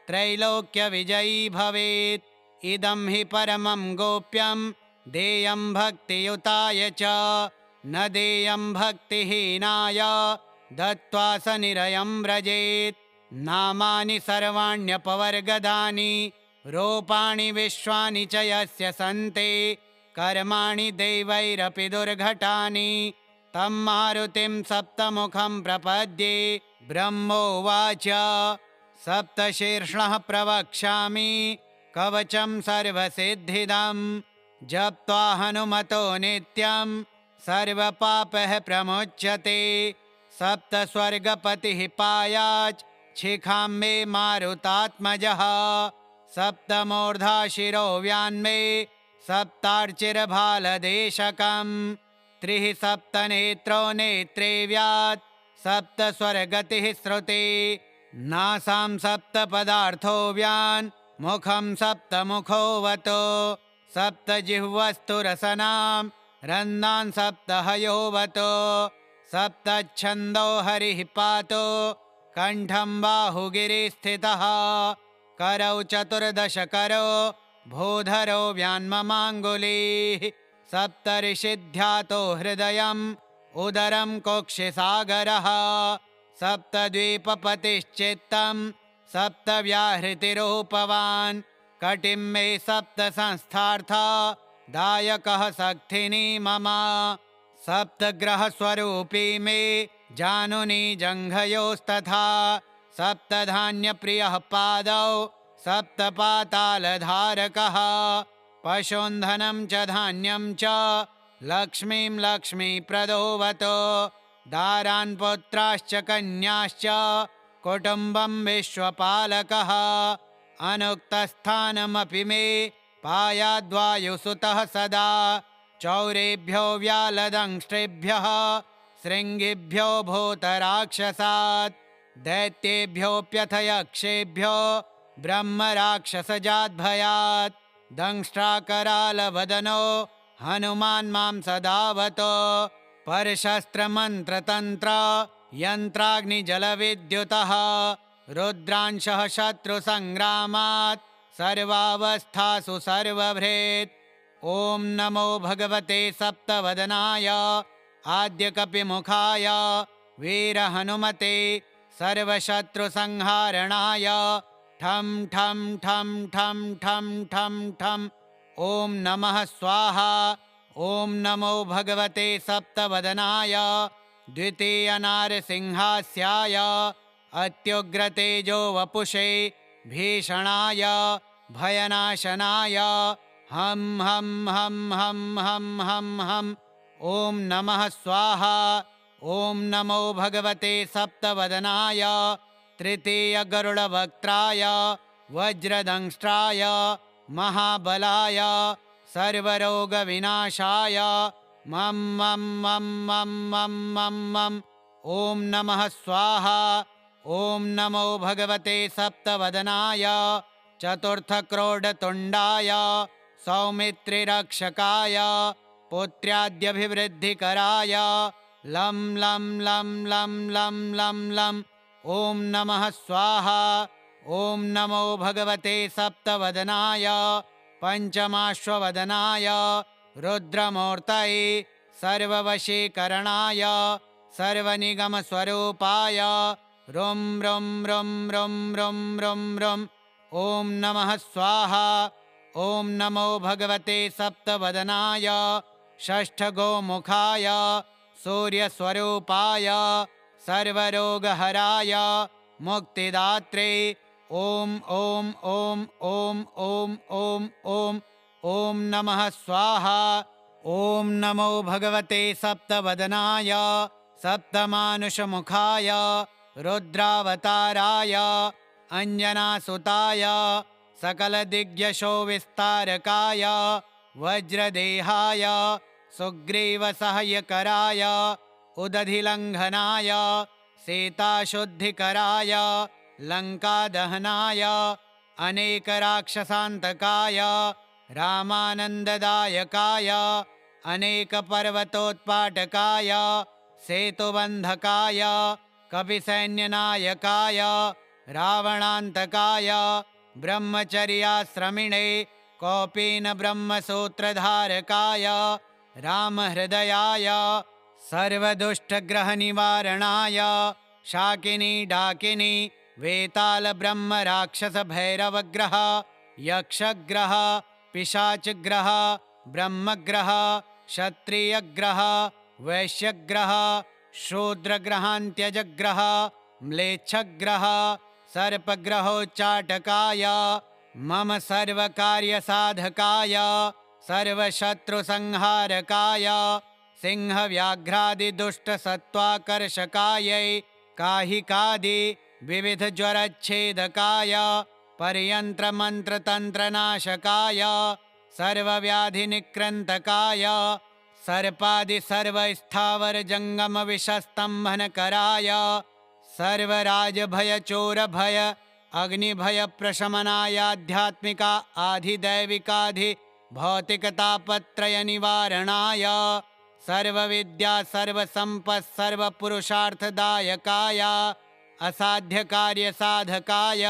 [SPEAKER 1] त्रैलोक्यविजयी भवेत्। इदं हि परमं गोप्यं देयं भक्तियुताय च न देयं भक्तिहीनाय दत्त्वा स निरयं व्रजेत्। नामानि सर्वाण्यपवर्गदानि रूपाणि विश्वानि च यस्य सन्ते कर्माणि दैवैरपि दुर्घटानि तं मारुतिं सप्तमुखं प्रपद्ये। ब्रह्मोवाच सप्तशीर्षः प्रवक्ष्यामि कवचं सर्वसिद्धिदं जप्त्वा हनुमतो नित्यं सर्वपापः प्रमुच्यते। सप्तस्वर्गपतिः पायाच् शिखां मे मारुतात्मजः सप्तमूर्धा शिरो व्यान्मे सप्तार्चिर्भालदेशकं त्रिः सप्तनेत्रो नेत्रे व्यात् सप्तस्वरगतिः श्रुते नासां सप्तपदार्थो व्यान् मुखं सप्तमुखोऽवतो सप्तजिह्वस्तु रसनां रन्नान् सप्तहयोऽवतो सप्तच्छन्दो हरिः पातो कण्ठं बाहुगिरिस्थितः करौ चतुर्दशकरो भूधरो व्यान्ममाङ्गुलीः सप्तऋषिध्यातो हृदयम् उदरं कोक्षिसागरः सप्तद्वीपपतिश्चित्तं सप्तव्याहृतिरूपवान् कटिं मे सप्तसंस्थार्था दायकः शक्तिनी मम सप्तग्रहस्वरूपी मे जानुनी जङ्घयोस्तथा सप्तधान्यप्रियः पादौ सप्तपातालधारकः पशून्धनं च धान्यं च लक्ष्मीं लक्ष्मीप्रदोऽवतो दारान् पुत्राश्च कन्याश्च कुटुम्बं विश्वपालकः अनुक्तस्थानमपि मे पायाद्वायुसुतः सदा चौरेभ्यो व्यालदंष्ट्रेभ्यः शृङ्गिभ्यो भूतराक्षसात् दैत्येभ्योऽप्यथ यक्षेभ्यो ब्रह्मराक्षसजाद्भयात् दंष्ट्राकरालवदनो हनुमान् मां सदावतो परशस्त्रमन्त्रतन्त्र यन्त्राग्निजलविद्युतः रुद्रांशः शत्रुसङ्ग्रामात् सर्वावस्थासु सर्वभृत् ॐ नमो भगवते सप्तवदनाय आद्यकपिमुखाय वीरहनुमते सर्वशत्रुसंहारणाय ठं ठं ठं ठं ठं ठं ठं ॐ नमः स्वाहा। ॐ नमो भगवते सप्तवदनाय द्वितीयनारसिंहास्याय अत्युग्रतेजो वपुषे भीषणाय भयनाशनाय हं हं हं हं हं हं हं ॐ नमः स्वाहा। ॐ नमो भगवते सप्तवदनाय तृतीयगरुडवक्त्राय वज्रदंष्ट्राय महाबलाय सर्वरोगविनाशाय मं मं मं मं मं मं मं ॐ नमः स्वाहा। ॐ नमो भगवते सप्तवदनाय चतुर्थक्रोडतुण्डाय सौमित्रिरक्षकाय पुत्र्याद्यभिवृद्धिकराय लं लं लं लं लं लं लं ॐ नमः स्वाहा। ॐ नमो भगवते सप्तवदनाय पञ्चमाश्ववदनाय रुद्रमूर्तये सर्ववशीकरणाय सर्वनिगमस्वरूपाय रुं रुं रुं रुं रुं रुं रुं ॐ नमः स्वाहा। ॐ नमो भगवते सप्तवदनाय षष्ठगोमुखाय सूर्यस्वरूपाय सर्वरोगहराय मुक्तिदात्रे ॐ ॐ ॐ ॐ ॐ ॐ ॐ ॐ नमः स्वाहा। ॐ नमो भगवते सप्तवदनाय सप्तमानुषमुखाय रुद्रावताराय अञ्जनासुताय सकलदिग्यशो विस्तारकाय वज्रदेहाय सुग्रीवसहायकराय उदधिलङ्घनाय सीताशुद्धिकराय लङ्कादहनाय अनेकराक्षसान्तकाय रामानन्ददायकाय अनेकपर्वतोत्पाटकाय सेतुबन्धकाय कपिसैन्यनायकाय रावणान्तकाय ब्रह्मचर्याश्रमिणे कौपीनब्रह्मसूत्रधारकाय रामहृदयाय सर्वदुष्टग्रहनिवारणाय शाकिनी डाकिनी वेतालब्रह्मराक्षसभैरवग्रह यक्षग्रह पिशाचग्रह ब्रह्मग्रह क्षत्रियग्रह वैश्यग्रह शूद्रग्रहान्त्यजग्रह म्लेच्छग्रह सर्पग्रहोच्चाटकाय मम सर्वकार्यसाधकाय सर्वशत्रुसंहारकाय सिंहव्याघ्रादिदुष्टसत्त्वाकर्षकायै काहिकादि विविधज्वरच्छेदकाय पर्यन्त्रमन्त्रतन्त्रनाशकाय सर्वव्याधिनिक्रन्तकाय सर्पदिसर्वस्थावरजङ्गमविषस्तम्भनकराय सर्वराजभयचोरभय अग्निभयप्रशमनायाध्यात्मिका आधिदैविकाधिभौतिकतापत्रयनिवारणाय सर्वविद्या सर्वसम्पत् सर्वपुरुषार्थदायकाय असाध्यकार्यसाधकाय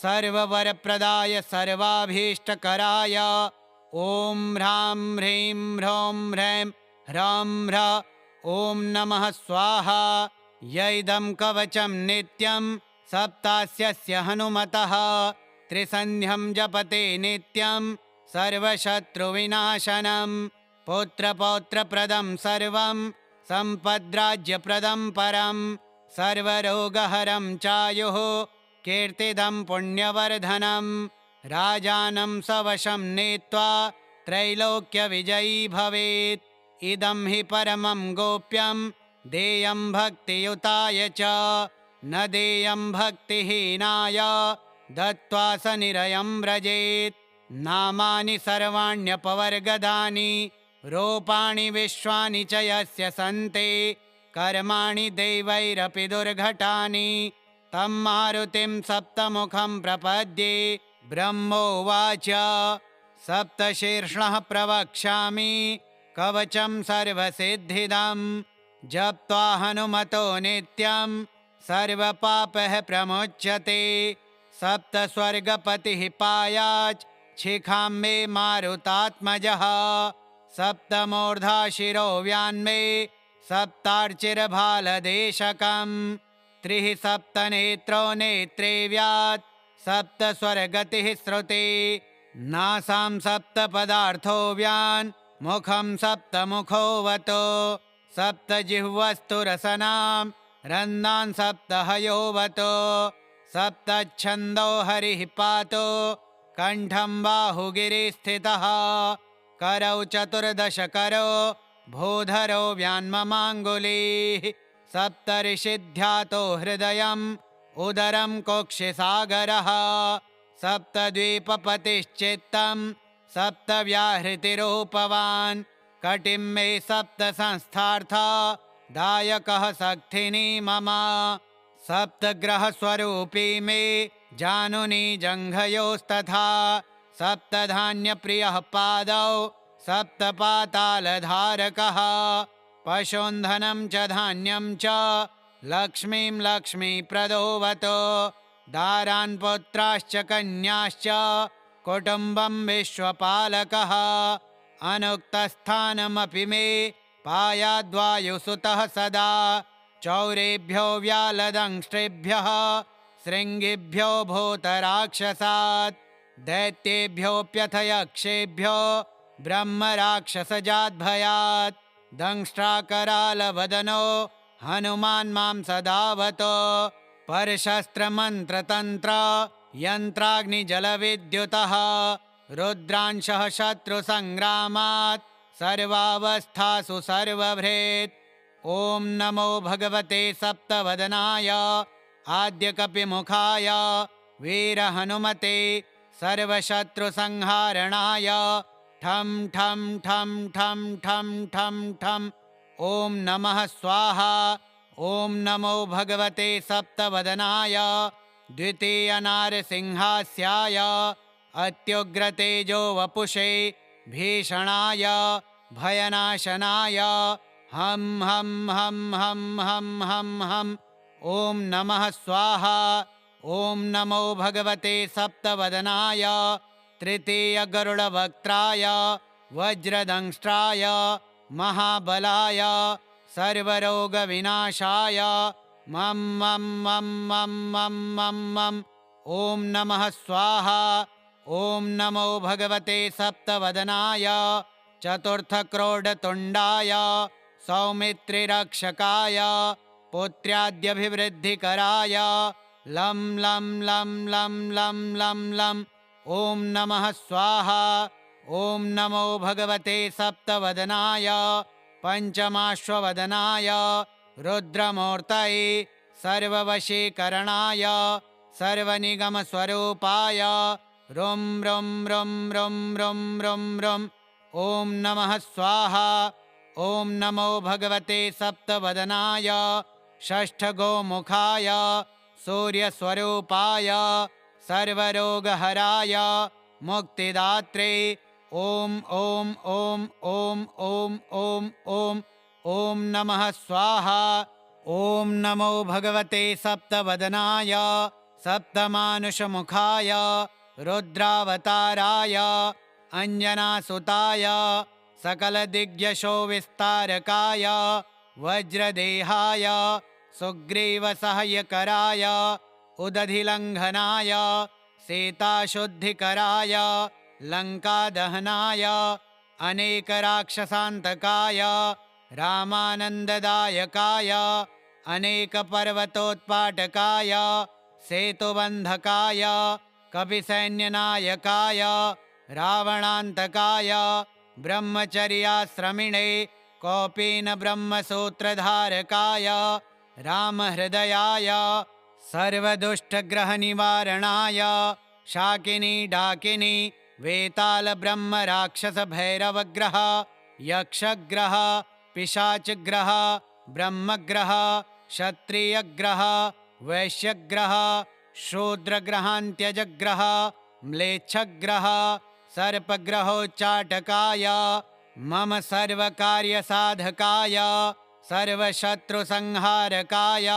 [SPEAKER 1] सर्ववरप्रदाय सर्वाभीष्टकराय ॐ ह्रां ह्रीं ह्रौं ह्रैं ह्रौं ह्र ॐ नमः स्वाहा। यैदं कवचं नित्यं सप्तास्यस्य हनुमतः त्रिसन्ध्यं जपते नित्यं सर्वशत्रुविनाशनं पुत्रपौत्रप्रदं सर्वं सम्पद्राज्यप्रदं परं सर्वरोगहरं चायुः कीर्तिदं पुण्यवर्धनं राजानं सवशं नीत्वा त्रैलोक्यविजयी भवेत्। इदं हि परमं गोप्यं देयं भक्तियुताय च न देयं भक्तिहीनाय दत्त्वा स निरयं व्रजेत्। नामानि सर्वाण्यपवर्गदानि रूपाणि विश्वानि च यस्य सन्ति कर्माणि दैवैरपि दुर्घटानि तं मारुतिं सप्तमुखं प्रपद्ये। ब्रह्मोवाच सप्तशीर्षः प्रवक्ष्यामि कवचं सर्वसिद्धिदं जप्त्वा हनुमतो नित्यं सर्वपापः प्रमुच्यते। सप्तस्वर्गपतिः पायाच् शिखां मे मारुतात्मजः सप्तमूर्धा शिरो व्यान्मे सप्तार्चिरभालदेशकं त्रिः सप्तनेत्रो नेत्रे व्यात् सप्तस्वरगतिः श्रुते नासां सप्तपदार्थो व्यान् मुखं सप्तमुखोऽवतो सप्तजिह्वस्तु रसनां रन्नान् सप्तहयोऽवतो सप्तच्छन्दो हरिः पातो कण्ठं बाहुगिरिस्थितः करौ चतुर्दशकरो भूधरो व्यान्ममाङ्गुलीः सप्तऋषिध्यातो हृदयम् उदरं कोक्षिसागरः सप्तद्वीपपतिश्चित्तं सप्तव्याहृतिरूपवान् कटिं मे सप्तसंस्थार्था दायकः शक्तिनी मम सप्तग्रहस्वरूपी मे जानुनी जङ्घयोस्तथा सप्तधान्यप्रियः पादौ सप्तपातालधारकः पशून्धनं च धान्यं च लक्ष्मीं लक्ष्मीप्रदोऽवतो दारान् पुत्राश्च कन्याश्च कुटुम्बं विश्वपालकः अनुक्तस्थानमपि मे पायाद्वायुसुतः सदा चौरेभ्यो व्यालदंष्ट्रेभ्यः शृङ्गिभ्यो भूतराक्षसात् दैत्येभ्योऽप्यथ यक्षेभ्यो ब्रह्मराक्षसजाद्भयात् दंष्ट्राकरालवदनो हनुमान् मां सदावतो परशस्त्रमन्त्रतन्त्र यन्त्राग्निजलविद्युतः रुद्रांशः शत्रुसङ्ग्रामात् सर्वावस्थासु सर्वभृत्। ॐ नमो भगवते सप्तवदनाय आद्यकपिमुखाय वीरहनुमते सर्वशत्रुसंहारणाय ठं ठं ठं ठं ठं ठं ठं। ॐ नमः स्वाहा। ॐ नमो भगवते सप्तवदनाय द्वितीयनारसिंहास्याय अत्युग्रतेजो वपुषे भीषणाय भयनाशनाय हं हं हं हं हं हं हं। ॐ नमः स्वाहा। ॐ नमो भगवते सप्तवदनाय तृतीयगरुडवक्त्राय वज्रदंष्ट्राय महाबलाय सर्वरोगविनाशाय मं मं मं मं मं मं मं। ॐ नमः स्वाहा। ॐ नमो भगवते सप्तवदनाय चतुर्थक्रोडतुण्डाय सौमित्रिरक्षकाय पुत्र्याद्यभिवृद्धिकराय लं लं लं लं लं लं लं। ॐ नमः स्वाहा। ॐ नमो भगवते सप्तवदनाय पञ्चमाश्ववदनाय रुद्रमूर्तये सर्ववशीकरणाय सर्वनिगमस्वरूपाय रुं रुं रुं रुं रुं रुं रुं। ॐ नमः स्वाहा। ॐ नमो भगवते सप्तवदनाय षष्ठगोमुखाय सूर्यस्वरूपाय सर्वरोगहराय मुक्तिदात्रे ॐ ॐ ॐ ॐ ॐ ॐ ॐ। ॐ नमः स्वाहा। ॐ नमो भगवते सप्तवदनाय सप्तमानुषमुखाय रुद्रावताराय अञ्जनासुताय सकलदिग्यशोविस्तारकाय वज्रदेहाय सुग्रीवसहायकराय उदधिलङ्घनाय सीताशुद्धिकराय लङ्कादहनाय अनेकराक्षसान्तकाय रामानन्ददायकाय अनेकपर्वतोत्पाटकाय सेतुबन्धकाय कपिसैन्यनायकाय रावणान्तकाय ब्रह्मचर्याश्रमिणे कौपीनब्रह्मसूत्रधारकाय रामहृदयाय सर्वदुष्टग्रहनिवारणाय शाकिनी डाकिनी वेतालब्रह्मराक्षसभैरवग्रह यक्षग्रह पिशाचग्रह ब्रह्मग्रह क्षत्रियग्रह वैश्यग्रह शूद्रग्रहान्त्यजग्रह म्लेच्छग्रह सर्पग्रहोच्चाटकाय मम सर्वकार्यसाधकाय सर्वशत्रुसंहारकाय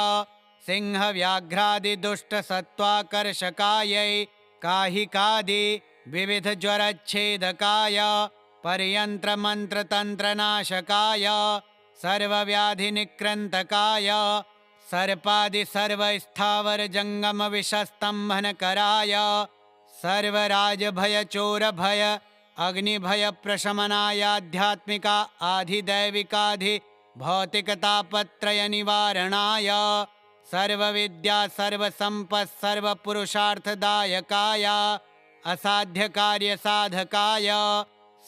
[SPEAKER 1] सिंहव्याघ्रादिदुष्टसत्त्वाकर्षकायै काहिकादि विविधज्वरच्छेदकाय पर्यन्त्रमन्त्रतन्त्रनाशकाय सर्वव्याधिनिक्रन्तकाय सर्पदिसर्वस्थावरजङ्गमविषस्तम्भनकराय सर्वराजभयचोरभय अग्निभयप्रशमनायाध्यात्मिका आधिदैविकाधिभौतिकतापत्रयनिवारणाय सर्वविद्या सर्वसम्पत् सर्वपुरुषार्थदायकाय असाध्यकार्यसाधकाय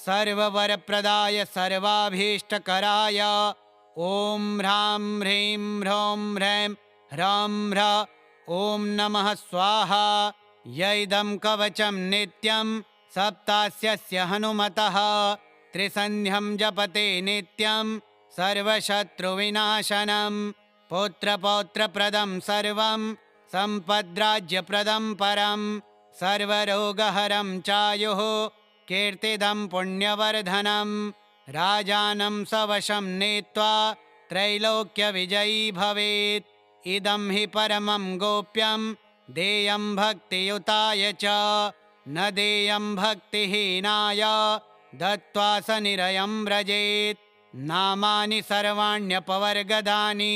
[SPEAKER 1] सर्ववरप्रदाय सर्वाभीष्टकराय ॐ ह्रां ह्रीं ह्रौं ह्रैं ह्रौं ह्र। ॐ नमः स्वाहा। यैदं कवचं नित्यं सप्तास्यस्य हनुमतः त्रिसन्ध्यं जपते नित्यं सर्वशत्रुविनाशनं पुत्रपौत्रप्रदं सर्वं सम्पद्राज्यप्रदं परं सर्वरोगहरं चायुः कीर्तिदं पुण्यवर्धनं राजानं सवशं नीत्वा त्रैलोक्यविजयी भवेत्। इदं हि परमं गोप्यं देयं भक्तियुताय च न देयं भक्तिहीनाय दत्त्वा स निरयं व्रजेत्। नामानि सर्वाण्यपवर्गदानि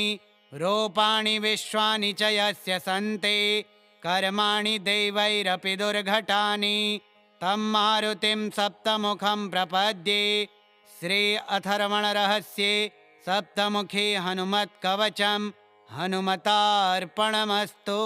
[SPEAKER 1] रूपाणि विश्वानि च यस्य सन्ति कर्माणि दैवैरपि दुर्घटानि तं मारुतिं सप्तमुखं प्रपद्ये। श्री अथर्वणरहस्ये सप्तमुखी हनुमत्कवचं हनुमतार्पणमस्तु।